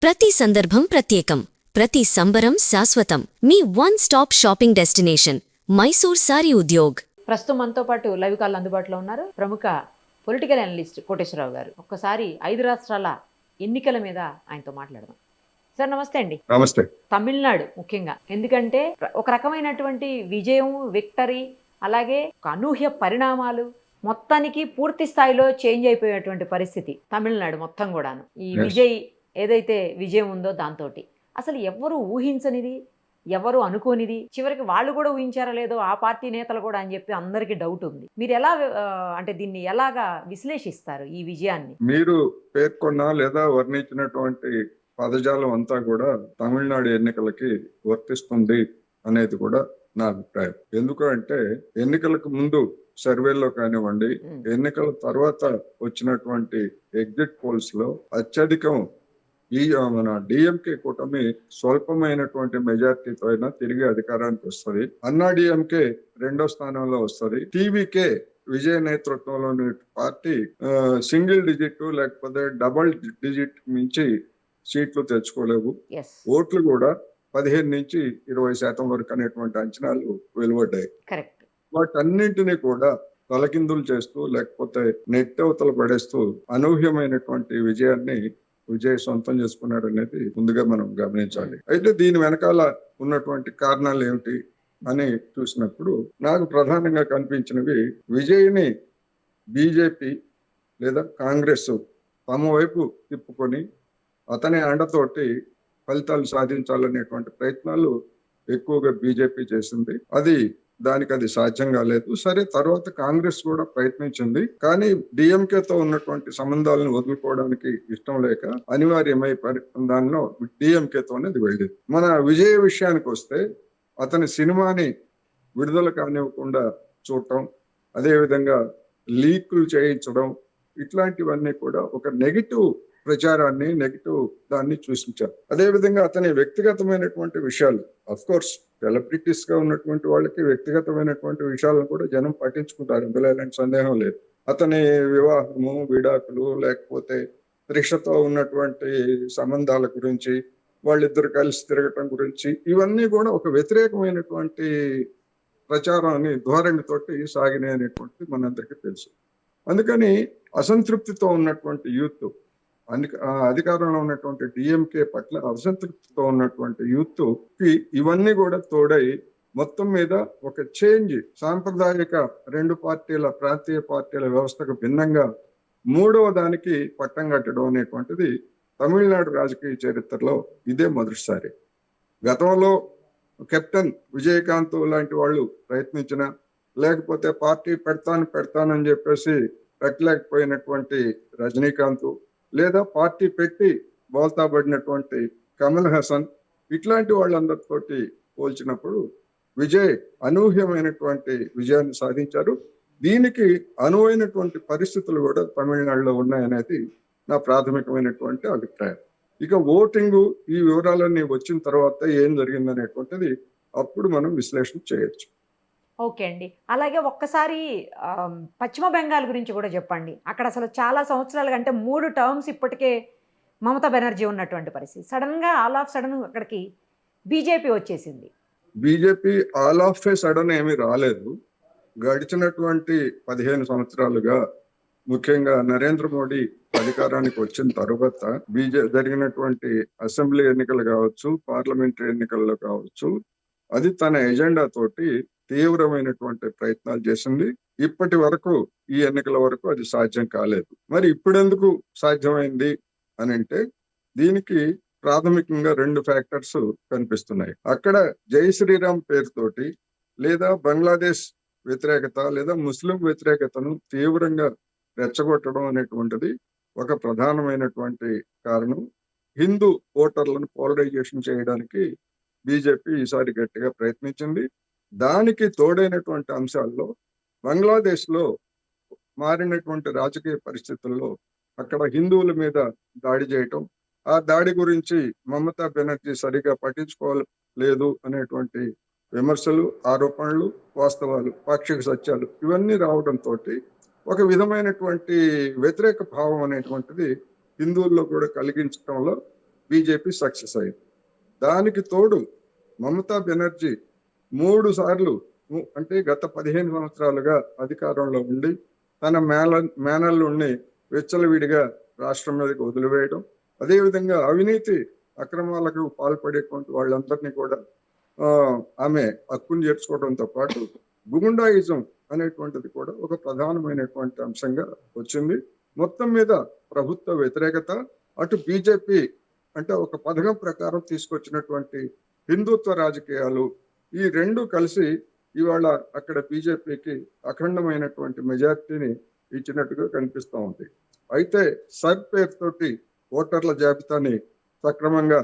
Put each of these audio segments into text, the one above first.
ప్రతి సందర్భం ప్రత్యేకం, ప్రతి సంబరం శాశ్వతం. మీ one stop shopping destination Mysore sari Udyog. ప్రస్తుతం మనతో పాటు లైవ్ కాల్ అందుబాటులో ఉన్నారు ప్రముఖ పొలిటికల్ అనలిస్ట్ కోటేశ్వరరావు గారు. ఒక్కసారి 5 రాష్ట్రాల ఎన్నికల మీద ఆయనతో మాట్లాడదాం. సార్ నమస్తే అండి. నమస్తే. తమిళనాడు ముఖ్యంగా, ఎందుకంటే ఒక రకమైనటువంటి విజయం, విక్టరీ, అలాగే ఒక అనూహ్య పరిణామాలు, మొత్తానికి పూర్తి స్థాయిలో చేంజ్ అయిపోయేటువంటి పరిస్థితి తమిళనాడు మొత్తం కూడాను. ఈ విజయ్ ఏదైతే విజయం ఉందో దాంతో అసలు ఎవరు ఊహించనిది, ఎవరు అనుకోనిది, చివరికి వాళ్ళు కూడా ఊహించారో లేదో ఆ పార్టీ నేతలు కూడా అని చెప్పి అందరికీ డౌట్ ఉంది. మీరు ఎలా అంటే దీన్ని ఎలాగా విశ్లేషిస్తారు ఈ విజయాన్ని? మీరు పేర్కొన్న లేదా వర్ణించినటువంటి పదజాలం అంతా కూడా తమిళనాడు ఎన్నికలకి వర్తిస్తుంది అనేది కూడా నా అభిప్రాయం. ఎందుకంటే ఎన్నికలకు ముందు సర్వేల్లో కానివ్వండి, ఎన్నికల తర్వాత వచ్చినటువంటి ఎగ్జిట్ పోల్స్ లో అత్యధికం మన డిఎంకే కూటమి స్వల్పమైనటువంటి మెజార్టీతో అయినా తిరిగి అధికారానికి వస్తుంది. అన్నా డిఎంకే 2వ స్థానంలో వస్తుంది. టీవీకే విజయ నేతృత్వంలోని పార్టీ సింగిల్ డిజిట్ లేకపోతే డబుల్ డిజిట్ మించి సీట్లు తెచ్చుకోలేవు. ఓట్లు కూడా 15 నుంచి 20% వరకు అనేటువంటి అంచనాలు వెలువడ్డాయి. వాటన్నింటినీ కూడా తలకిందులు చేస్తూ లేకపోతే నెట్టవతలు పడేస్తూ అనూహ్యమైనటువంటి విజయాన్ని విజయ్ సొంతం చేసుకున్నాడు అనేది ముందుగా మనం గమనించాలి. అయితే దీని వెనకాల ఉన్నటువంటి కారణాలు ఏమిటి అని చూసినప్పుడు నాకు ప్రధానంగా కనిపించినవి, విజయ్ని బీజేపీ లేదా కాంగ్రెస్ తమ వైపు తిప్పుకొని అతని అండతోటి ఫలితాలు సాధించాలనేటువంటి ప్రయత్నాలు ఎక్కువగా బీజేపీ చేసింది. దానికి అది సాధ్యం కాలేదు. సరే, తర్వాత కాంగ్రెస్ కూడా ప్రయత్నించింది. కానీ డిఎంకేతో ఉన్నటువంటి సంబంధాలను వదులుకోవడానికి ఇష్టం లేక అనివార్యమై దానిలో డిఎంకేతోనే అది వెళ్ళింది. మన విజయ విషయానికి వస్తే అతని సినిమాని విడుదల కానివ్వకుండా చూడటం, అదేవిధంగా లీకులు చేయించడం, ఇట్లాంటివన్నీ కూడా ఒక నెగిటివ్ ప్రచారాన్ని, నెగిటివ్ దాన్ని సూచించారు. అదేవిధంగా అతని వ్యక్తిగతమైనటువంటి విషయాలు, అఫ్ కోర్స్ సెలబ్రిటీస్ గా ఉన్నటువంటి వాళ్ళకి వ్యక్తిగతమైనటువంటి విషయాలను కూడా జనం పట్టించుకుంటారు, ఇందులో ఎలాంటి సందేహం లేదు. అతని వివాహము, విడాకులు, లేకపోతే త్రిషతో ఉన్నటువంటి సంబంధాల గురించి, వాళ్ళిద్దరు కలిసి తిరగటం గురించి, ఇవన్నీ కూడా ఒక వ్యతిరేకమైనటువంటి ప్రచారాన్ని ధోరణితోటి సాగినాయి అనేటువంటి మనందరికీ తెలుసు. అందుకని అసంతృప్తితో ఉన్నటువంటి యూత్, అధికారంలో ఉన్నటువంటి డిఎంకే పట్ల అసంతృప్తితో ఉన్నటువంటి యూత్ కి ఇవన్నీ కూడా తోడై మొత్తం మీద ఒక చేంజ్, సాంప్రదాయిక 2 పార్టీల ప్రాంతీయ పార్టీల వ్యవస్థకు భిన్నంగా 3వ దానికి పట్టం కట్టడం అనేటువంటిది తమిళనాడు రాజకీయ చరిత్రలో ఇదే మొదటిసారి. గతంలో కెప్టెన్ విజయకాంత్ లాంటి వాళ్ళు ప్రయత్నించిన, లేకపోతే పార్టీ పెడతానని చెప్పేసి పెట్టలేకపోయినటువంటి రజనీకాంత్, లేదా పార్టీ పెట్టి బోల్తాబడినటువంటి కమల్ హాసన్, ఇట్లాంటి వాళ్ళందరితోటి పోల్చినప్పుడు విజయ్ అనూహ్యమైనటువంటి విజయాన్ని సాధించారు. దీనికి అనువైనటువంటి పరిస్థితులు కూడా తమిళనాడులో ఉన్నాయనేది నా ప్రాథమికమైనటువంటి అభిప్రాయం. ఇక ఓటింగు, ఈ వివరాలన్నీ వచ్చిన తర్వాత ఏం జరిగిందనేటువంటిది అప్పుడు మనం విశ్లేషణ చేయొచ్చు. ఓకే అండి. అలాగే ఒక్కసారి పశ్చిమ బెంగాల్ గురించి కూడా చెప్పండి. అక్కడ అసలు చాలా సంవత్సరాల కంటే 3 టర్మ్స్ ఇప్పటికే మమతా బెనర్జీ ఉన్నటువంటి పరిస్థితి. సడన్గా ఆల్ ఆఫ్ సడన్ అక్కడికి బీజేపీ వచ్చేసింది. BJP all of A sudden ఏమీ రాలేదు. గడిచినటువంటి 15 సంవత్సరాలుగా, ముఖ్యంగా నరేంద్ర మోడీ అధికారానికి వచ్చిన తర్వాత జరిగినటువంటి అసెంబ్లీ ఎన్నికలు కావచ్చు, పార్లమెంటరీ ఎన్నికల్లో కావచ్చు, అది తన ఎజెండా తోటి తీవ్రమైనటువంటి ప్రయత్నాలు చేసింది. ఇప్పటి వరకు, ఈ ఎన్నికల వరకు అది సాధ్యం కాలేదు. మరి ఇప్పుడెందుకు సాధ్యమైంది అని అంటే, దీనికి ప్రాథమికంగా 2 ఫ్యాక్టర్స్ కనిపిస్తున్నాయి. అక్కడ జై శ్రీరామ్ పేరుతోటి లేదా బంగ్లాదేశ్ వ్యతిరేకత లేదా ముస్లిం వ్యతిరేకతను తీవ్రంగా రెచ్చగొట్టడం అనేటువంటిది ఒక ప్రధానమైనటువంటి కారణం. హిందూ ఓటర్లను పోలరైజేషన్ చేయడానికి బీజేపీ ఈసారి గట్టిగా ప్రయత్నించింది. దానికి తోడైనటువంటి అంశాల్లో బంగ్లాదేశ్ లో మారినటువంటి రాజకీయ పరిస్థితుల్లో అక్కడ హిందువుల మీద దాడి చేయటం, ఆ దాడి గురించి మమతా బెనర్జీ సరిగా పట్టించుకోలేదు అనేటువంటి విమర్శలు, ఆరోపణలు, వాస్తవాలు, పాక్షిక సత్యాలు, ఇవన్నీ రావడంతో ఒక విధమైనటువంటి వ్యతిరేక భావం అనేటువంటిది హిందువుల్లో కూడా కలిగించడంలో బీజేపీ సక్సెస్ అయింది. దానికి తోడు మమతా బెనర్జీ 3 సార్లు అంటే గత 15 సంవత్సరాలుగా అధికారంలో ఉండి తన మేనల్లుణ్ణి విచ్చలవిడిగా రాష్ట్రం మీదకి వదిలివేయడం, అదేవిధంగా అవినీతి అక్రమాలకు పాల్పడేటువంటి వాళ్ళందరినీ కూడా ఆమె హక్కును చేర్చుకోవడంతో పాటు గుండాయిజం అనేటువంటిది కూడా ఒక ప్రధానమైనటువంటి అంశంగా వచ్చింది. మొత్తం మీద ప్రభుత్వ వ్యతిరేకత, అటు బీజేపీ అంటే ఒక పథకం ప్రకారం తీసుకొచ్చినటువంటి హిందుత్వ రాజకీయాలు, ఈ రెండు కలిసి ఇవాళ అక్కడ బీజేపీకి అఖండమైనటువంటి మెజారిటీని ఇచ్చినట్టుగా కనిపిస్తూ ఉంది. అయితే సర్ పేరుతోటి ఓటర్ల జాబితాని సక్రమంగా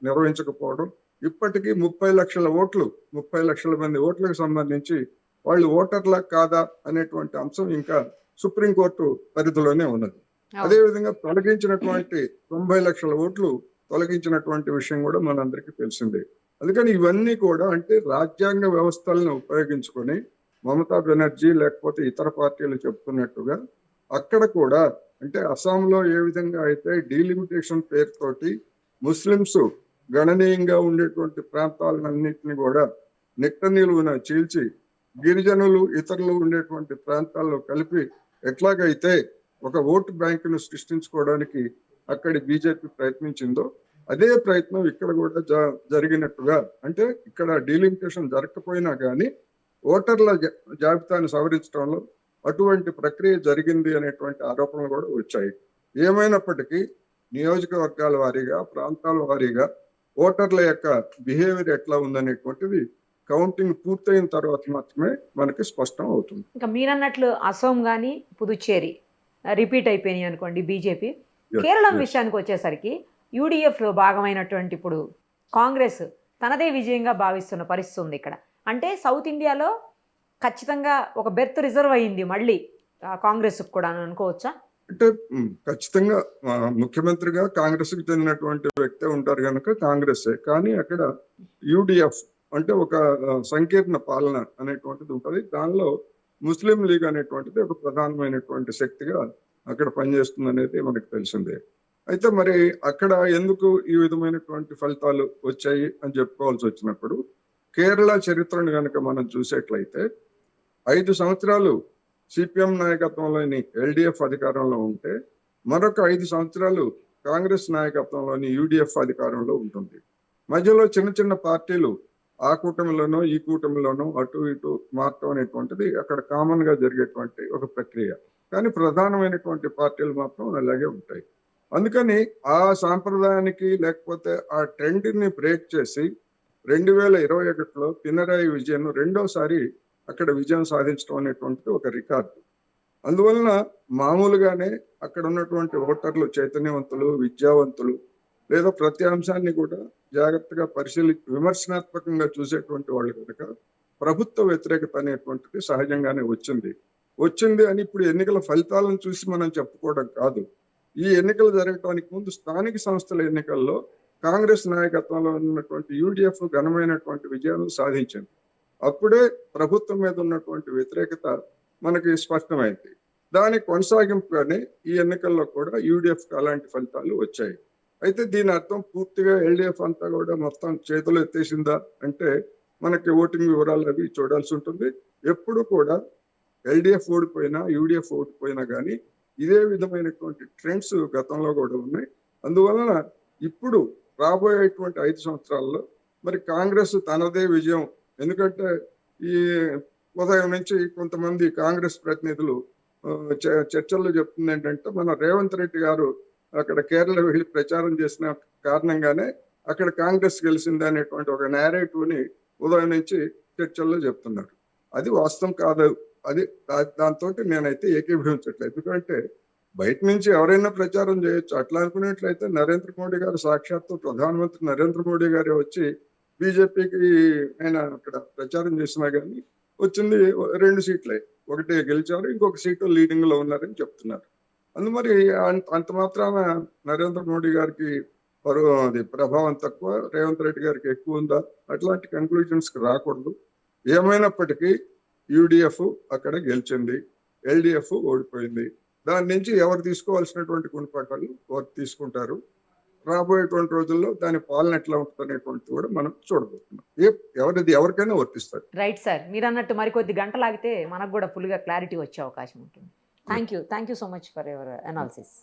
నిర్వహించకపోవడం, ఇప్పటికీ 30 లక్షల ఓట్లు, 30 లక్షల మంది ఓట్లకు సంబంధించి వాళ్ళు ఓటర్ల కాదా అనేటువంటి అంశం ఇంకా సుప్రీంకోర్టు పరిధిలోనే ఉన్నది. అదేవిధంగా తొలగించినటువంటి 90 లక్షల ఓట్లు తొలగించినటువంటి విషయం కూడా మనందరికీ తెలిసిందే. అందుకని ఇవన్నీ కూడా అంటే రాజ్యాంగ వ్యవస్థలను ఉపయోగించుకొని మమతా బెనర్జీ లేకపోతే ఇతర పార్టీలు చెప్తున్నట్టుగా అక్కడ కూడా అంటే అస్సాంలో ఏ విధంగా అయితే డీలిమిటేషన్ పేరుతోటి ముస్లింస్ గణనీయంగా ఉండేటువంటి ప్రాంతాలన్నింటినీ కూడా నిట్ట నిలువున చీల్చి గిరిజనులు ఇతరులు ఉండేటువంటి ప్రాంతాల్లో కలిపి ఎట్లాగైతే ఒక ఓటు బ్యాంకును సృష్టించుకోవడానికి అక్కడి బీజేపీ ప్రయత్నించిందో అదే ప్రయత్నం ఇక్కడ కూడా జరిగినట్టుగా, అంటే ఇక్కడ డీలిమిటేషన్ జరగకపోయినా కానీ ఓటర్ల జాబితాను సవరించడంలో అటువంటి ప్రక్రియ జరిగింది అనేటువంటి ఆరోపణలు కూడా వచ్చాయి. ఏమైనప్పటికీ నియోజకవర్గాల వారీగా, ప్రాంతాల వారీగా ఓటర్ల యొక్క బిహేవియర్ ఎట్లా ఉందనేటువంటిది కౌంటింగ్ పూర్తయిన తర్వాత మాత్రమే మనకి స్పష్టం అవుతుంది. ఇంకా మీరన్నట్లు అసోం కానీ పుదుచ్చేరి రిపీట్ అయిపోయినాయి అనుకోండి బీజేపీ. కేరళం విషయానికి వచ్చేసరికి యూడిఎఫ్లో భాగమైనటువంటి ఇప్పుడు కాంగ్రెస్ తనదే విజయంగా భావిస్తున్న పరిస్థితి ఉంది ఇక్కడ. అంటే సౌత్ ఇండియాలో ఖచ్చితంగా ఒక బెర్త్ రిజర్వ్ అయ్యింది మళ్ళీ కాంగ్రెస్కి కూడా అనుకోవచ్చా? అంటే ఖచ్చితంగా ముఖ్యమంత్రిగా కాంగ్రెస్కి చెందినటువంటి వ్యక్తే ఉంటారు కనుక కాంగ్రెసే. కానీ అక్కడ యూడిఎఫ్ అంటే ఒక సంకీర్ణ పాలన అనేటువంటిది ఉంటుంది. దానిలో ముస్లిం లీగ్ అనేటువంటిది ఒక ప్రధానమైనటువంటి శక్తిగా అక్కడ పనిచేస్తుంది అనేది మనకు తెలిసిందే. అయితే మరి అక్కడ ఎందుకు ఈ విధమైనటువంటి ఫలితాలు వచ్చాయి అని చెప్పుకోవాల్సి వచ్చినప్పుడు కేరళ చరిత్రను కనుక మనం చూసేట్లయితే 5 సంవత్సరాలు సిపిఎం నాయకత్వంలోని ఎల్డిఎఫ్ అధికారంలో ఉంటే మరొక 5 సంవత్సరాలు కాంగ్రెస్ నాయకత్వంలోని యూడిఎఫ్ అధికారంలో ఉంటుంది. మధ్యలో చిన్న చిన్న పార్టీలు ఆ కూటమిలోనో ఈ కూటమిలోనో అటు ఇటు మార్చడం అనేటువంటిది అక్కడ కామన్ గా జరిగేటువంటి ఒక ప్రక్రియ. కానీ ప్రధానమైనటువంటి పార్టీలు మాత్రం అలాగే ఉంటాయి. అందుకని ఆ సాంప్రదాయానికి లేకపోతే ఆ ట్రెండ్ ని బ్రేక్ చేసి 2021లో పినరాయి విజయన్ రెండోసారి అక్కడ విజయం సాధించడం అనేటువంటిది ఒక రికార్డు. అందువలన మామూలుగానే అక్కడ ఉన్నటువంటి ఓటర్లు చైతన్యవంతులు, విద్యావంతులు, లేదా ప్రతి అంశాన్ని కూడా జాగ్రత్తగా విమర్శనాత్మకంగా చూసేటువంటి వాళ్ళు కనుక ప్రభుత్వ వ్యతిరేకత అనేటువంటిది సహజంగానే వచ్చింది అని ఇప్పుడు ఎన్నికల ఫలితాలను చూసి మనం చెప్పుకోవడం కాదు. ఈ ఎన్నికలు జరగటానికి ముందు స్థానిక సంస్థల ఎన్నికల్లో కాంగ్రెస్ నాయకత్వంలో ఉన్నటువంటి యూడిఎఫ్ ఘనమైనటువంటి విజయాలను సాధించింది. అప్పుడే ప్రభుత్వం మీద ఉన్నటువంటి వ్యతిరేకత మనకి స్పష్టమైంది. దాని కొనసాగింపుగానే ఈ ఎన్నికల్లో కూడా యూడిఎఫ్ అలాంటి ఫలితాలు వచ్చాయి. అయితే దీని అర్థం పూర్తిగా ఎల్డిఎఫ్ అంతా కూడా మొత్తం చేతులు ఎత్తేసిందా అంటే మనకి ఓటింగ్ వివరాలు అవి చూడాల్సి ఉంటుంది. ఎప్పుడు కూడా ఎల్డిఎఫ్ ఓడిపోయినా యూడిఎఫ్ ఓడిపోయినా కానీ ఇదే విధమైనటువంటి ట్రెండ్స్ గతంలో కూడా ఉన్నాయి. అందువలన ఇప్పుడు రాబోయేటువంటి 5 సంవత్సరాల్లో మరి కాంగ్రెస్ తనదే విజయం, ఎందుకంటే ఈ ఉదయం నుంచి కొంతమంది కాంగ్రెస్ ప్రతినిధులు చర్చల్లో చెప్తుంది ఏంటంటే మన రేవంత్ రెడ్డి గారు అక్కడ కేరళ వెళ్ళి ప్రచారం చేసిన కారణంగానే అక్కడ కాంగ్రెస్ గెలిచింది అనేటువంటి ఒక నేరేటివ్ ని ఉదయం నుంచి చర్చల్లో చెప్తున్నారు. అది వాస్తవం కాదు. అది దాంతో నేనైతే ఏకీభవించట్లేదు. ఎందుకంటే బయట నుంచి ఎవరైనా ప్రచారం చేయొచ్చు. అట్లా అనుకునేట్లయితే నరేంద్ర మోడీ గారు సాక్షాత్తు ప్రధానమంత్రి నరేంద్ర మోడీ గారే వచ్చి బీజేపీకి ఆయన అక్కడ ప్రచారం చేసినా కానీ వచ్చింది 2 సీట్లే, ఒకటి గెలిచారు, ఇంకొక సీటు లీడింగ్ లో ఉన్నారని చెప్తున్నారు. అందుమరి అంత మాత్రాన నరేంద్ర మోడీ గారికి అది ప్రభావం తక్కువ, రేవంత్ రెడ్డి గారికి ఎక్కువ ఉందా, అట్లాంటి కన్క్లూజన్స్ కి రాకూడదు. ఏమైనప్పటికీ యూడిఎఫ్ అక్కడ గెలిచింది, ఎల్డిఎఫ్ ఓడిపోయింది. దాని నుంచి ఎవరు తీసుకోవాల్సినటువంటి గుణపాఠాలు వారు తీసుకుంటారు. రాబోయేటువంటి రోజుల్లో దాని పాలన ఎట్లా ఉంటుంది అనేటువంటిది కూడా మనం చూడబోతున్నాం. ఎవరికైనా వర్తిస్తుంది. రైట్ సార్, మీరు అన్నట్టు మరికొద్ది గంటలు ఆగితే మనకు కూడా ఫుల్గా క్లారిటీ వచ్చే అవకాశం ఉంటుంది. Thank you so much for your analysis.